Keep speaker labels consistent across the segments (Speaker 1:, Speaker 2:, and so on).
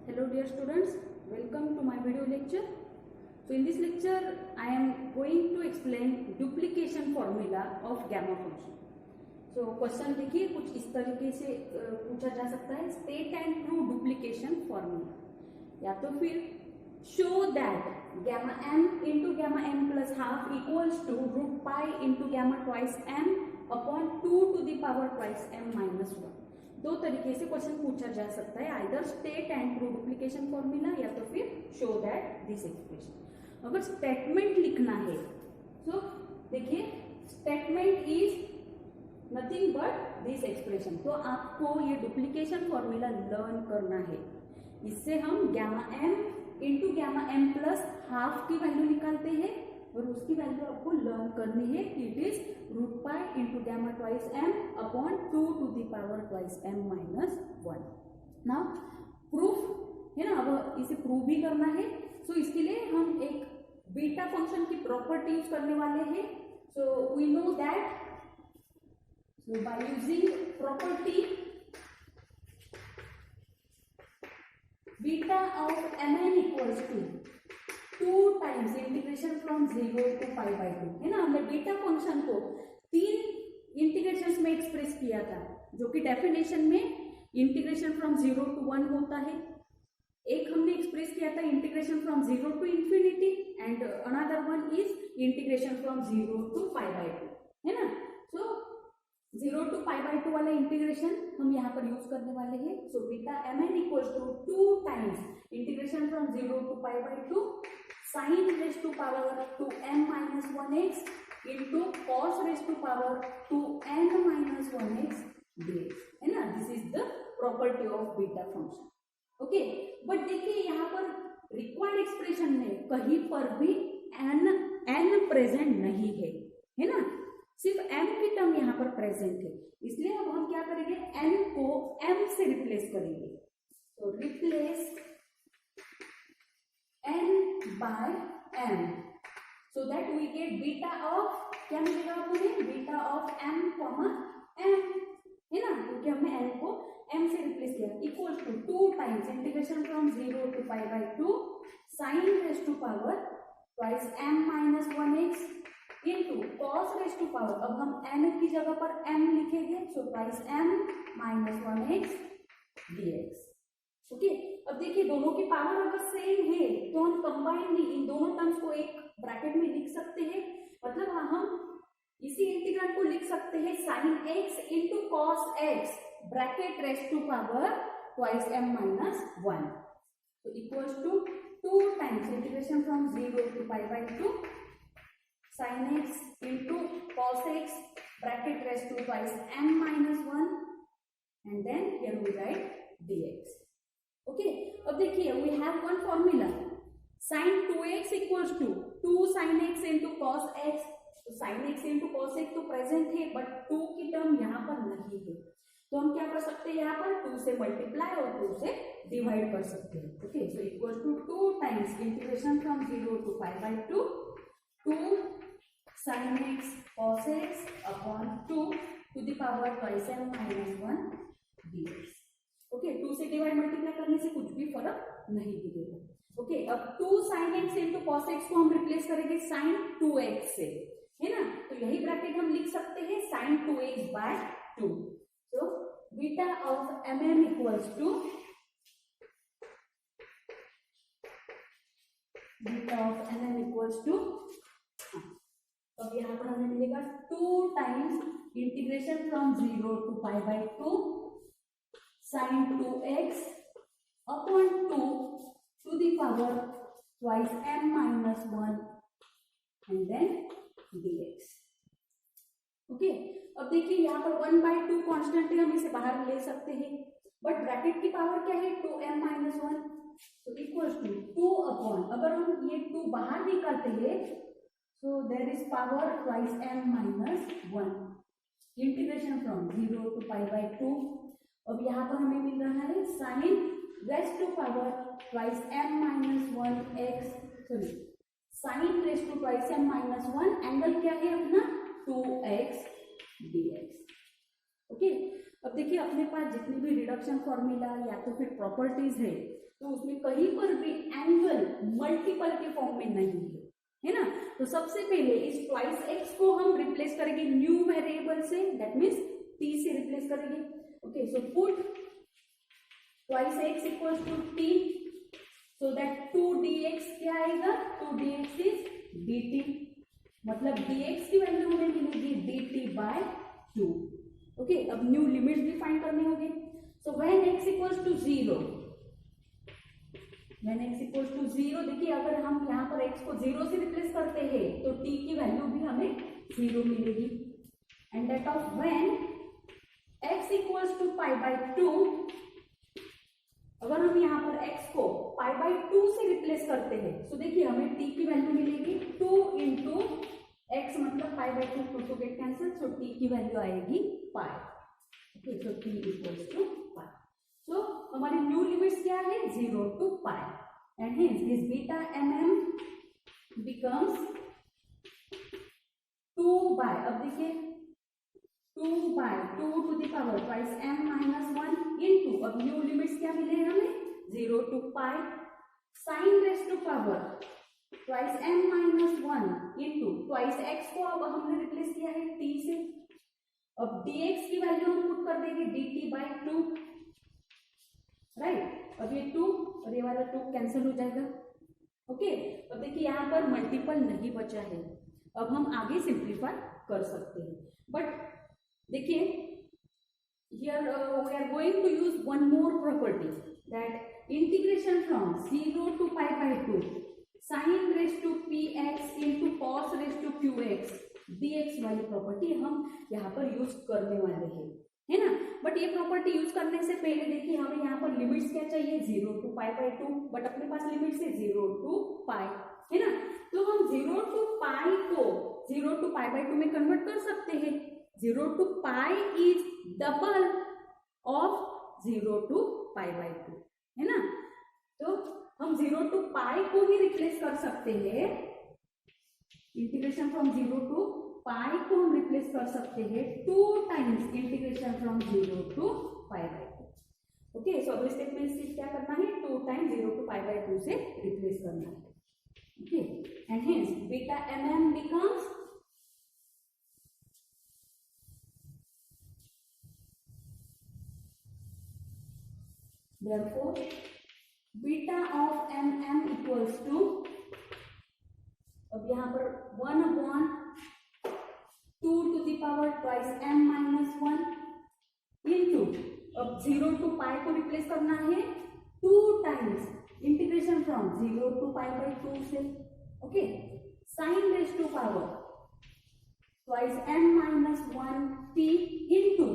Speaker 1: Hello dear students, welcome to my video lecture. So in this lecture I am going to explain duplication formula of gamma function. So question देखिए कुछ इस तरीके से पूछा जा सकता है, state and prove duplication formula, या तो फिर show that gamma m into gamma m plus half equals to root pi into gamma twice m upon 2 to the power twice m minus 1. दो तरीके से क्वेश्चन पूछा जा सकता है, either state and prove duplication formula या तो फिर शो दैट दिस एक्सप्रेशन. अगर स्टेटमेंट लिखना है तो देखिए statement is nothing but this expression. तो आपको ये डुप्लीकेशन फॉर्मूला लर्न करना है. इससे हम gamma m into gamma m plus half की वैल्यू निकालते हैं और उसकी वैल्यू आपको लर्न करनी है कि it is root pi into gamma twice m upon 2 to the power twice m minus 1. Now proof है ना, अब इसे प्रूव भी करना है. सो इसके लिए हम एक बीटा फंक्शन की प्रॉपर्टी यूज करने वाले हैं. So we know that by using property beta of m n equals to 2 times integration from 0 to pi by 2. है ना, हमने बीटा फंक्शन को 3 इंटीग्रेशंस में एक्सप्रेस किया था, जो कि डेफिनेशन में इंटीग्रेशन फ्रॉम 0 टू 1 होता है. एक हमने एक्सप्रेस किया था integration from 0 to infinity and another one is integration from 0 to pi by 2. है ना, सो 0 टू पाई बाई 2 वाला इंटीग्रेशन हम यहाँ पर यूज करने वाले हैं. So beta m n equals to 2 times integration from 0 to pi by 2 sin raised to power 2m minus 1x into cos raised to power 2n minus 1x dx. है ना, this is the property of beta function. Okay, but देखिए यहाँ पर required expression में कहीं पर भी n present नहीं है ना, सिर्फ m की टर्म यहाँ पर प्रेजेंट है. इसलिए अब हम क्या करेंगे, n को m से रिप्लेस करेंगे. तो replace n by m so that we get beta of, क्या मिलेगा आपको, beta of m comma m. है ना, क्योंकि हमने n को m से रिप्लेस किया. Equal to 2 times integration from 0 to pi by 2 sine raise to power twice m minus 1x into cos raise to power, अब हम n की जगह पर m लिखेंगे, so twice m minus 1x dx. Okay, अब देखिए दोनों की पावर अगर सेम है तो हम कंबाइनली इन दोनों टर्म्स को एक ब्रैकेट में लिख सकते हैं. मतलब हम इसी इंटीग्रल को लिख सकते हैं sine x into cos x bracket raise to power twice m minus 1. तो equals to 2 times integration from 0 to pi by 2 sine x into cos x bracket raise to twice m minus 1 and then here we write dx. Okay, अब देखिए we have one formula sine 2x equals to 2 sine x into cos x. तो sine x into cos x तो present है but 2 की term यहाँ पर नहीं है. तो हम क्या कर सकते हैं, यहाँ पर 2 से मल्टीप्लाई और 2 से डिवाइड कर सकते हैं. Okay, so equals to 2 times integration from 0 to pi by 2 2 sine x cos x upon 2 to the power twice m minus 1 dx. Okay, 2 से डिवाइड मल्टीप्लाई करने से कुछ भी फर्क नहीं पड़ेगा. ओके, अब 2 sine x into cos x को हम रिप्लेस करेंगे साइन 2x से. है ना, तो यही ब्रैकेट हम लिख सकते हैं sine 2x by 2. So beta of m m equals to beta of m m equals to, अब यहाँ पर हमें मिलेगा 2 times integration from 0 to pi by 2 sin 2x upon 2 to the power twice m minus 1 and then dx. Okay, अब देखिए यहाँ पर 1 by 2 constant है, हम इसे बाहर ले सकते हैं, बट ब्रैकेट की पावर क्या है 2m माइनस 1. तो इक्वल्स टू 2 अपॉन, अगर हम ये 2 बाहर निकालते हैं so there is power twice m minus 1 integration from 0 to pi by 2. अब यहाँ पर हमें मिल रहा है sine raise to power twice m minus 1x, sorry sine raise to twice m minus 1, angle क्या है अपना 2x dx. ओके, अब देखिए अपने पास जितनी भी रिडक्शन फॉर्मूला या तो फिर प्रॉपर्टीज है तो उसमें कहीं पर भी एंगल मल्टीपल के फॉर्म में नहीं है ना। तो सबसे पहले इस ट्वाइस एक्स को हम रिप्लेस करेंगे न्यू वेरिएबल से, दैट मीन्स टी से रिप्लेस करेंगे। Okay, so put twice x equals to t, so that 2dx क्या आएगा, 2dx इज dt, मतलब dx की वैल्यू हमें मिलेगी dt/2। ओके, अब न्यू लिमिट्स भी फाइंड करने होंगे। So when x equals to 0, when x equals to 0, देखिए अगर हम यहाँ पर x को 0 से रिप्लेस करते हैं तो t की वैल्यू भी हमें 0 मिलेगी। And that of when x equals to π/2, अगर हम यहाँ पर x को π/2 से रिप्लेस करते हैं तो देखिए हमें t की वैल्यू मिलेगी 2 इंटू x, मतलब π/2 to get cancel, so t की वैल्यू आएगी π। Okay, so t equals to π। So हमारी न्यू लिमिट्स क्या है, 0 to π, and hence this beta mm becomes 2 अब देखिए 2/2 to the power twice m minus 1 into, अब न्यू लिमिट्स क्या मिले हमें, 0 to π sine raise to power twice m minus 1 into twice x को अब हमने रिप्लेस किया है t से। अब dx की वैल्यू हम पुट कर देंगे dt/2, राइट। अब ये 2 और ये वाला 2 कैंसिल हो जाएगा। ओके, अब देखिए यहाँ पर मल्टीपल नहीं बचा है, अब हम आगे सिंप्लीफाई कर सकते हैं। बट देखिए here we are going to use one more property, that integration from 0 to π/2 sine raise to px into cos raise to qx dx वाली प्रॉपर्टी हम यहाँ पर यूज करने वाले हैं, है ना। बट ये प्रॉपर्टी यूज करने से पहले देखिए हमें यहाँ पर लिमिट्स क्या चाहिए, 0 to π/2, बट अपने पास लिमिट्स है 0 to π, है ना। तो हम 0 to π को 0 to π/2 में कन्वर्ट कर सकते हैं। 0 to π is double of 0 to π/2, है ना। तो हम 0 to π को ही रिप्लेस कर सकते हैं, इंटीग्रेशन फ्रॉम 0 to पाई को हम रिप्लेस कर सकते हैं 2 times integration from 0 to π/2। Okay, so अब स्टेप में सिर्फ क्या करना है, 2 टाइम्स 0 to π/2 से रिप्लेस करना है। Okay, and hence beta mm becomes therefore beta of mm equals to, अब यहाँ पर 1/2 to the power twice m minus 1 into, अब 0 to π को रिप्लेस करना है 2 टाइम्स इंटीग्रेशन फ्रॉम 0 to π/2 से। Okay, sine raise to power twice m minus 1 t into,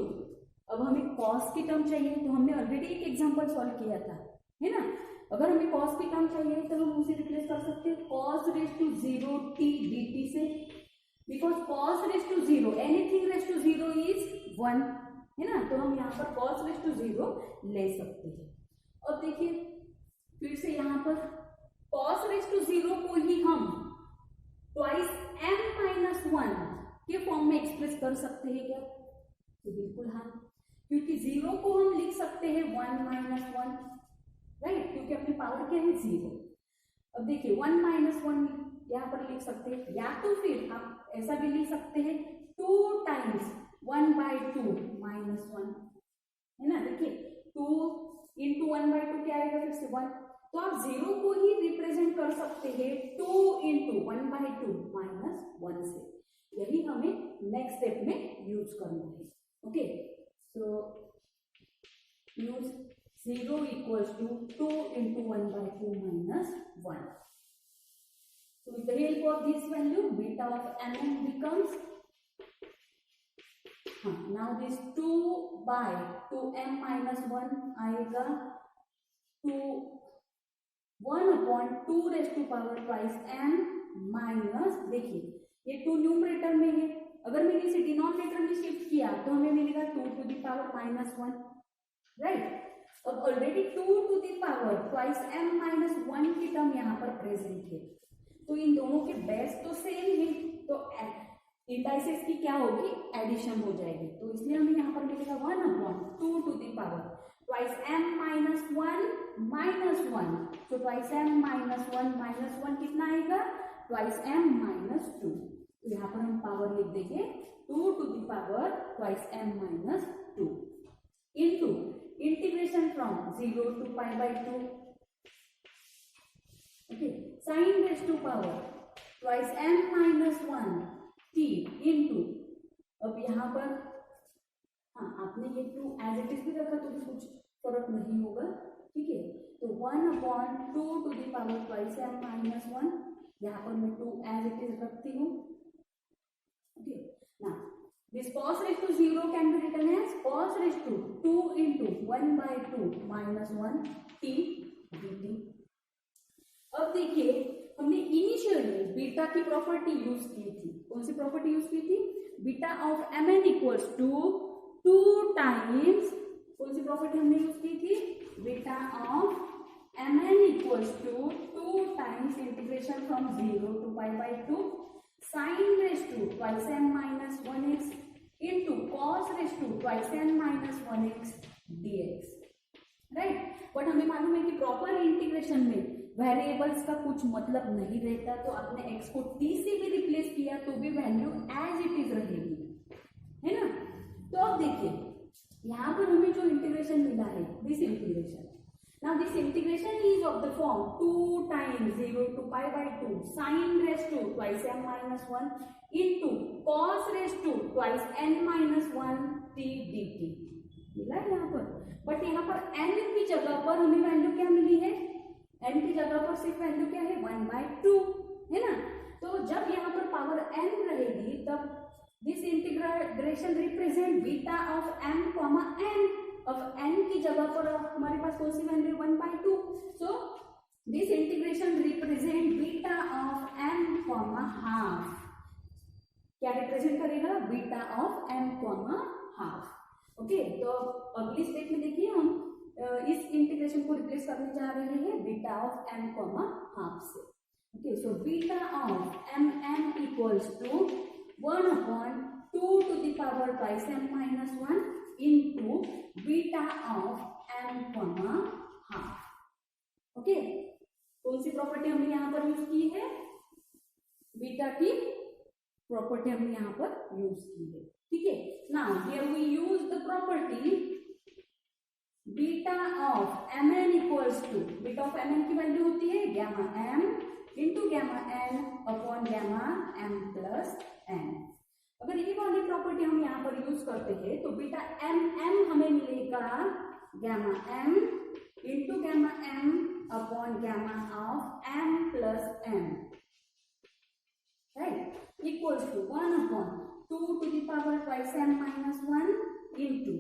Speaker 1: अब हमें कॉस की टर्म चाहिए, तो हमने ऑलरेडी एक एग्जांपल सॉल्व किया था, है ना। अगर हमें कॉस की टर्म चाहिए तो हम उसे रिप्लेस कर सकते हैं cos raise to 0 t dt से, because cos raise to 0 anything raise to 0 is 1, है ना। तो हम यहाँ पर कॉस रेस टू 0 ले सकते हैं। अब देखिए फिर से यहाँ पर कॉस रेस टू 0 को ही हम ट्वाइस m माइनस 1 के फॉर्म में एक्सप्रेस कर सकते हैं क्या, तो बिल्कुल हाँ, क्योंकि 0 को हम लिख सकते हैं 1 माइनस 1, राइट, क्योंकि अपनी पावर क्या है 0। अब देखिए 1 माइनस 1 यहाँ पर लिख सकते हैं, या तो फिर आप ऐसा भी लिख सकते हैं 2 टाइम्स 1/2 माइनस 1, है ना। देखिए 2 इंटू 1/2 क्या आएगा, फिर से 1, तो आप 0 को ही रिप्रेजेंट कर सकते हैं 2 इंटू 1/2 माइनस 1 से। यही हमें नेक्स्ट स्टेप में यूज करना है। Okay, so use 0 equals to 2 into 1/2 minus 1. So with the help of this value, beta of mm becomes, now this 2/2m minus 1 आएगा to 1/2 raised to power twice m minus, देखिए ये 2 numerator में है, अगर मैंने इसे डिनोमिनेटर में shift किया तो हमें मिलेगा 2 to the power minus 1, right. अब already 2 to the power twice m minus 1 की टर्म यहाँ पर प्रेजेंट है, तो इन दोनों के बेस तो सेम है, तो इंडाइसेस की क्या होगी, एडिशन हो जाएगी, तो इसलिए हमें यहाँ पर मिलेगा 1/2 to the power twice m minus 1 -1, so twice m -1 कितना आएगा, twice m -2। तो यहाँ पर हम पावर लिख देंगे 2 to the power twice m -2 into integration from 0 to pi by 2, okay, sin raised to power twice m -1 t into, अब यहाँ पर हाँ आपने ये 2 एज इट इज भी रखा तो भी कुछ फर्क नहीं होगा, ठीक है। तो 1/2 to the power twice m -1, यहाँ पर मैं 2 एज इट इज रखती हूँ, okay. Now this cos raised to 0 can be written as cos raised to 2 into 1/2 -1 t dt। अब देखिए हमने इनिशियली बीटा की प्रॉपर्टी यूज की थी, कौन सी प्रॉपर्टी यूज की थी, beta of mn equals to 2 times, कौन सी प्रॉपर्टी हमने यूज की थी, beta of mn equals to 2 times integration from 0 to pi by 2 sin raised to twice m -1x into cos raised to twice m -1x dx, right. But हमें मालूम है कि proper integration में variables का कुछ मतलब नहीं रहता, तो आपने x को t से भी रिप्लेस किया तो भी वैल्यू एज इट इज रहेगी, है ना। तो अब देखिए यहाँ पर हमें जो इंटीग्रेशन मिला है, this integration, now this integration is of the form 2 times 0 to pi by 2 sin raised to twice m -1 into cos raised to twice n -1 t dt मिला है यहाँ पर। बट यहाँ पर n की जगह पर हमें वैल्यू क्या मिली है, n की जगह पर सिर्फ वैल्यू क्या है, 1/2, है ना। तो जब यहाँ पर पावर n रहेगी तब this integration represent beta of m comma n, अब n की जगह पर हमारे पास कौन सी value 1/2, so this integration represent beta of m comma half, क्या रिप्रेजेंट करेगा, beta of m comma half, okay. तो अगली स्टेप में देखिए हम इस इंटीग्रेशन को रिप्लेस करने जा रहे हैं beta of m comma half से, okay. So beta of m equals to 1/2 to the power twice m -1 into beta of m comma half, okay. कौन सी प्रॉपर्टी हमने यहाँ पर यूज की है, बीटा की प्रॉपर्टी हमने यहाँ पर यूज की है, ठीक है। Now here we use the property beta of mn equals to, beta of mn की वैल्यू होती है gamma m into gamma n upon gamma m plus n। अगर ये वाली प्रॉपर्टी हम यहाँ पर यूज करते हैं तो बीटा mm हमें मिलेगा gamma m into gamma m upon gamma of m plus n, right, equals to 1/2 to the power twice m -1 into,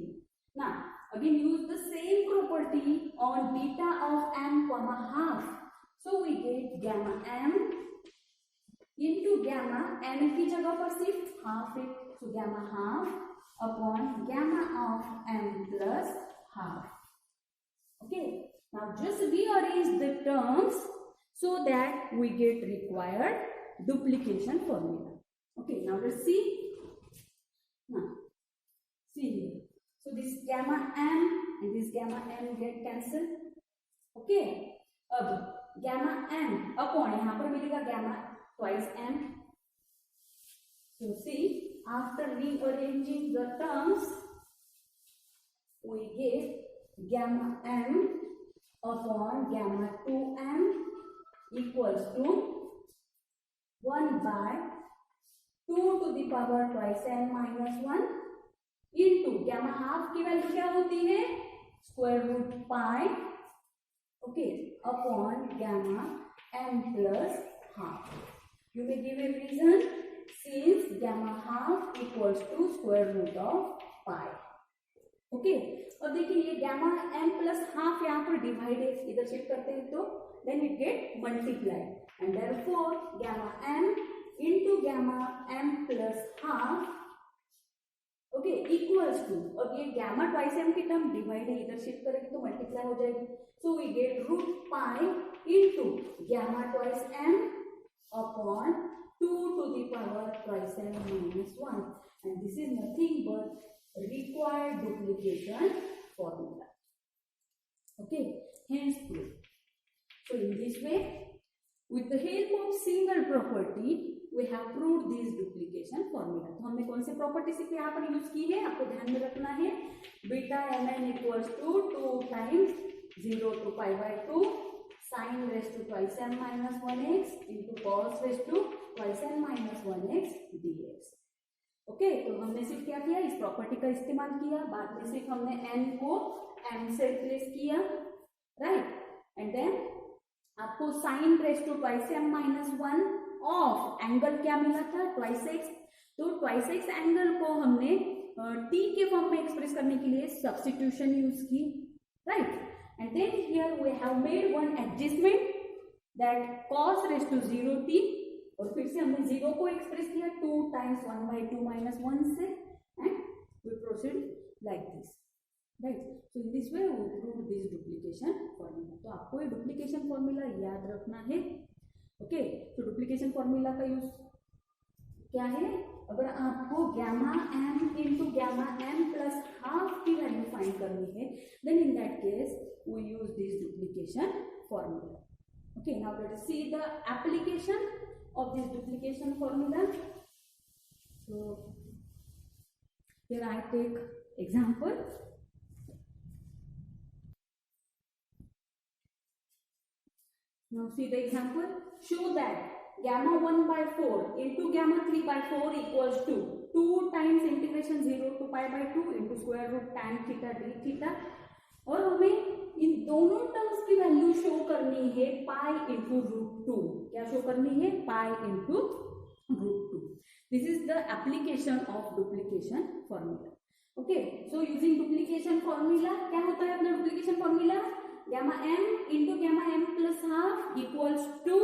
Speaker 1: now again use the same property on beta of m comma half, so we get gamma m into gamma n की जगह पर सिर्फ half है, so gamma half upon gamma of m plus half, okay। Now just rearrange the terms so that we get required duplication formula, okay। Now let's see, now see here, so this gamma m and this gamma m get cancelled, okay। अब gamma m upon यहाँ पर मिलेगा gamma twice m, so see after rearranging the terms we get gamma m upon gamma 2m equals to 1/2 to the power twice m -1 into gamma half की value क्या होती है, square root pi, okay, upon gamma m plus half। You may give a reason, since gamma half equals to square root of pi, okay. और देखिए ये gamma m plus half यहाँ पर divide है, इधर शिफ्ट करते हैं तो then it get multiplied and therefore gamma m into gamma m plus half, okay, equals to, अब ये gamma twice m की टर्म डिवाइड है, इधर शिफ्ट करेंगे तो मल्टीप्लाई हो जाएगी, so we get root pi into gamma twice m upon 2 to the power twice m -1, and this is nothing but required duplication formula, okay, hence proof। So in this way, with the help of single property, we have proved this duplication formula. तो हमने कौन से property से यहाँ पर use की है, आपको ध्यान में रखना है. Beta mn equals to 2 times 0 to pi by 2 sin raise to twice m minus 1x into cos raise to twice m minus 1x dx. Okay, तो हमने सिर्फ क्या किया, इस प्रॉपर्टी का इस्तेमाल किया. बाद में सिर्फ हमने n को m से रिप्लेस किया, राइट. एंड देन आपको sine raise to twice m minus 1 of angle क्या मिला था, ट्वाइस एक्स. तो ट्वाइस एक्स एंगल को हमने t के फॉर्म में एक्सप्रेस करने के लिए सब्स्टिट्यूशन यूज की, right. And then here we have made one adjustment that cos raise to 0t, और फिर से हमने 0 को एक्सप्रेस किया 2 टाइम्स 1 by 2 minus 1 से, and we proceed like this, right. So in this way we prove this duplication formula. तो आपको ये डुप्लीकेशन फॉर्मूला याद रखना है. ओके, तो डुप्लीकेशन फॉर्मूला का यूज क्या है, अगर आपको gamma m into gamma m plus half की वैल्यू फाइंड करनी है, then in that case we use this duplication formula. Okay, now let us see the application of this duplication formula. So here I take example. Now see the example. Show that gamma 1 by 4 into gamma 3 by 4 equals to 2 times integration 0 to pi by 2 into square root tan theta d theta. और हमें इन दोनों terms की value show करनी है pi into root 2. क्या show करनी है, pi into root 2. This is the application of duplication formula. Okay, so using duplication formula क्या होता है अपना duplication formula, gamma m into gamma m plus half equals to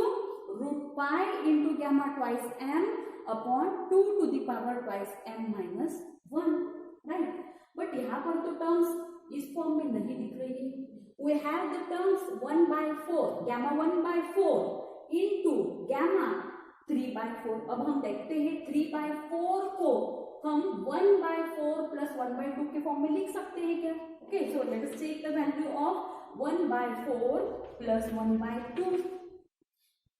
Speaker 1: root pi into gamma twice m upon 2 to the power twice m minus 1, right. But यहाँ पर तो terms इस form में नहीं दिख रही है. We have the terms 1 by 4, gamma 1 by 4 into gamma 3 by 4. अब हम देखते हैं 3 by 4 को हम 1 by 4 plus 1 by 2 के फॉर्म में लिख सकते हैं क्या. Okay, so let us take the value of 1 by 4 plus 1 by 2.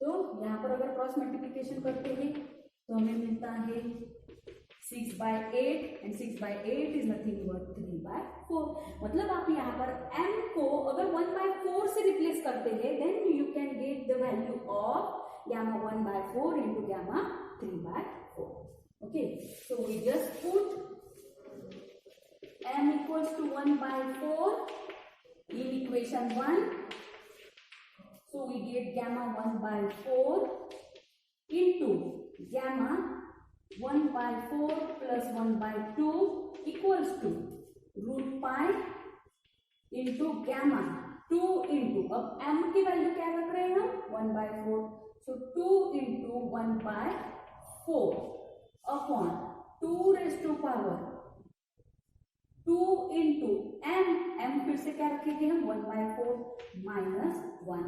Speaker 1: तो यहाँ पर अगर क्रॉस मल्टीप्लीकेशन करते हैं तो हमें मिलता है 6 by 8 and 6 by 8 is nothing but 3 by 4. मतलब आप यहाँ पर m को अगर 1 by 4 से रिप्लेस करते हैं then you can get the value of gamma 1 by 4 into gamma 3 by 4. Okay, so we just put m equals to 1 by 4 in equation 1. So we get gamma 1 by 4 into gamma 1 by 4 plus 1 by 2 equals to root pi into gamma 2 into, अब m की value क्या रख रहे हैं हम 1 by 4, so 2 into 1 by 4 upon 2 raised to power 2 into m फिर से क्या रखेंगे हम 1 by 4 minus 1.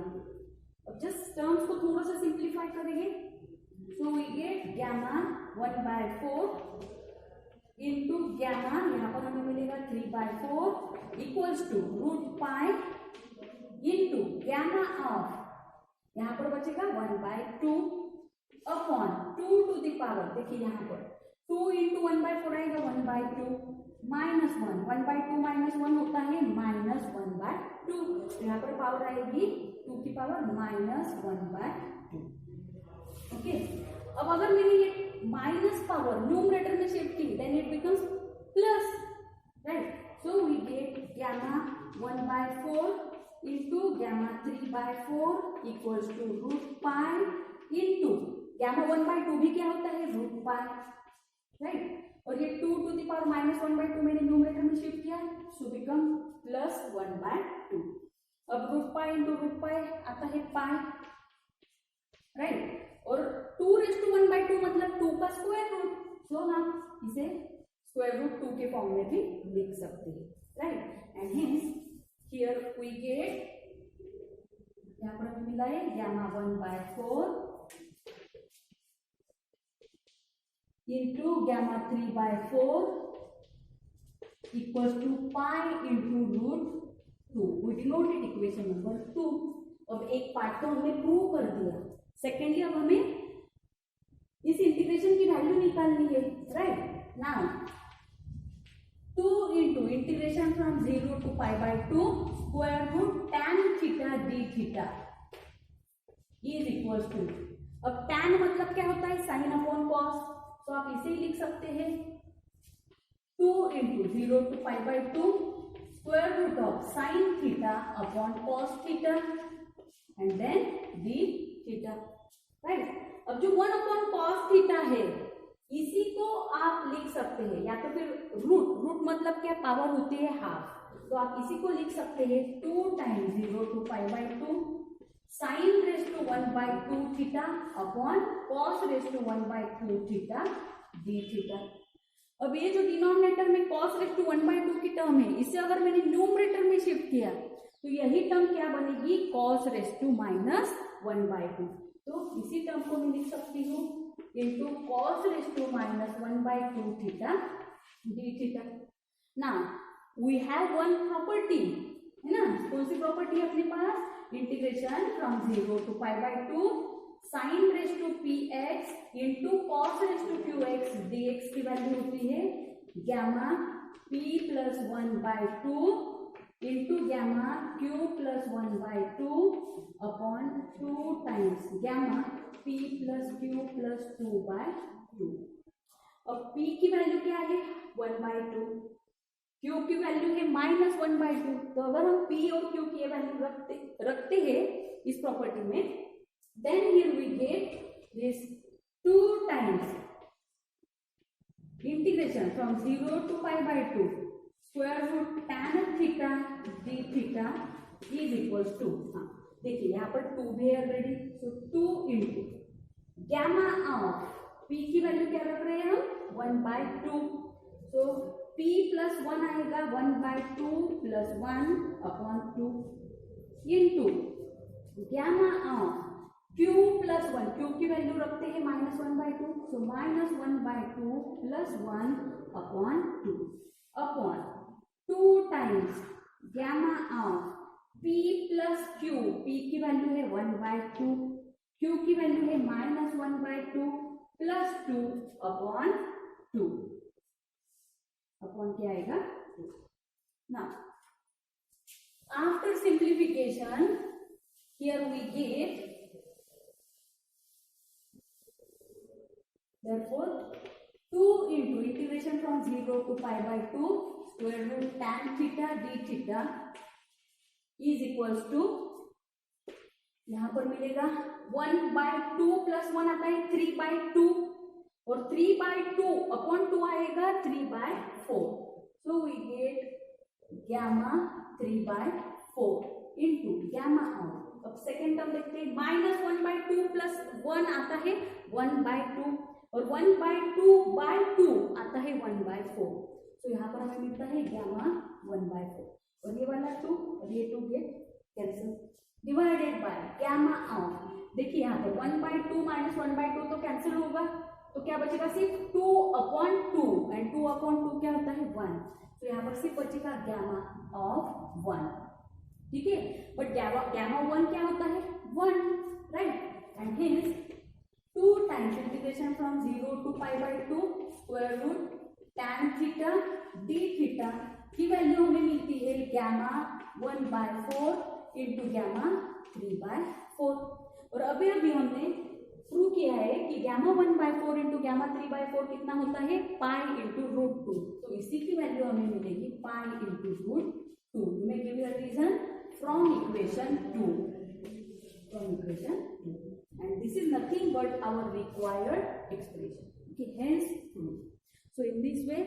Speaker 1: अब जस्ट टर्म्स को थोड़ा सा सिंप्लीफाई करेंगे. So we get gamma 1 by 4 into gamma, यहाँ पर हमें मिलेगा 3 by 4 equals to root pi into gamma of, यहाँ पर बचेगा 1 by 2 upon 2 to the power, देखिए यहाँ पर 2 into 1 by 4 आएगा 1 by 2 minus 1, 1 by 2 minus 1 होता है minus 1 by 2. यहाँ पर पावर आएगी 2 की पावर minus 1 by 2. ओके, अब अगर मैंने ये माइनस पावर न्यूमरेटर में शिफ्ट की then it becomes plus, right. So we get gamma 1 by 4 into gamma 3 by 4 equals to root pi into gamma 1 by 2 भी क्या होता है रूट पाई, राइट. और ये 2 to the power minus 1 by 2 मैंने numerator में शिफ्ट किया, सो बिकम प्लस 1 by 2. अब root pi into root pi आता है पाई, राइट. और 2 raised to 1 by 2 मतलब 2 का स्क्वायर रूट, सो हम इसे स्क्वायर रूट 2 के फॉर्म में भी लिख सकते हैं, right. And hence here we get, यहाँ पर हमें मिला है gamma 1 by 4 into gamma 3 by 4 equals to pi into root 2. We denoted equation number 2. अब एक पार्ट तो हमने प्रूव कर दिया, सेकेंडली अब हमें इस इंटीग्रेशन की वैल्यू निकालनी है, right. Now 2 into integration from 0 to pi by 2 square root tan theta d theta is equals to, अब tan मतलब क्या होता है, साइन अपॉन कॉस, तो आप इसे ही लिख सकते हैं 2 into 0 to pi by 2 square root of sin theta upon cos theta and then d theta, right. अब जो 1 अपॉन cos theta है इसी को आप लिख सकते हैं या तो फिर रूट मतलब क्या, पावर होती है हाफ, तो आप इसी को लिख सकते हैं 2 times 0 to pi by 2 sin raised to 1 by 2 theta upon cos raised to 1 by 2 theta d theta। अब ये जो डिनोमिनेटर में cos raised to 1 by 2 की टर्म है, इसे अगर मैंने न्यूमरेटर में शिफ्ट किया तो यही टर्म क्या बनेगी, cos raised to minus 1 by 2, तो इसी टर्म को मैं लिख सकती हूँ into cos raised to minus 1 by 2 theta d theta। Now we have one property, है ना, कौन सी प्रॉपर्टी है अपने पास, integration from 0 to pi by 2 sin raised to px into cos raised to qx dx की वैल्यू होती है gamma p plus 1 by 2 into gamma q plus 1 by 2 upon 2 times gamma p plus q plus 2 by 2। अब p की value क्या है 1 by 2, q की value है minus 1 by 2, तो अगर हम p और q की वैल्यू रखते हैं इस प्रॉपर्टी में, then here we get this 2 times integration from 0 to pi by 2 square root tan theta d theta is equals to, देखिए यहाँ पर 2 भी है already, so 2 into gamma of p की वैल्यू क्या रख रहे हैं हम 1 by 2, सो p प्लस 1 आएगा 1 by 2 plus 1 upon 2 into gamma of q plus 1, q की वैल्यू रखते हैं minus 1 by 2, so minus 1 by 2 plus 1 upon 2 upon 2 times gamma of p plus q, p की वैल्यू है 1 by 2, q की value है minus 1 by 2 plus 2 upon 2 upon क्या आएगा 2। Now after simplification here we get, therefore 2 into integration from 0 to pi by 2 square root tan theta d theta is equals to, यहाँ पर मिलेगा 1 by 2 plus 1 आता है 3 by 2 और 3 by 2 upon 2 आएगा 3 by 4, so we get gamma 3 by 4 into gamma of, अब second term देखते हैं माइनस 1 by 2 प्लस 1 आता है 1 by 2 और 1 by 2 by 2 आता है 1 by 4, तो यहाँ पर हमें मिलता है gamma 1 by 4 और ये वाला 2 और ये 2 get cancel, divided by gamma of, देखिए यहाँ पर 1 by 2 माइनस 1 by 2 तो कैंसिल होगा, तो क्या बचेगा सिर्फ 2 अपॉन 2 एंड 2 अपॉन 2 क्या होता है 1, तो यहाँ पर सिर्फ बचेगा गैमा ऑफ 1, ठीक है, बट गैमा 1 क्या होता है 1, right, and hence 2 times integration from 0 to pi by 2 square root tan theta d theta की वैल्यू हमें मिलती है gamma 1 by 4 into gamma 3 by 4, और अभी हमने प्रूव किया है कि gamma 1 by 4 into gamma 3 by 4 कितना होता है पाई इंटू रूट 2, तो इसी की वैल्यू हमें मिलेगी pi into root 2। You may give your reason from equation 2, and this is nothing but our required expression, okay, hence proof. So in this way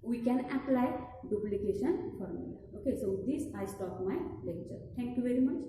Speaker 1: we can apply duplication formula. Okay, so this I stop my lecture. Thank you very much.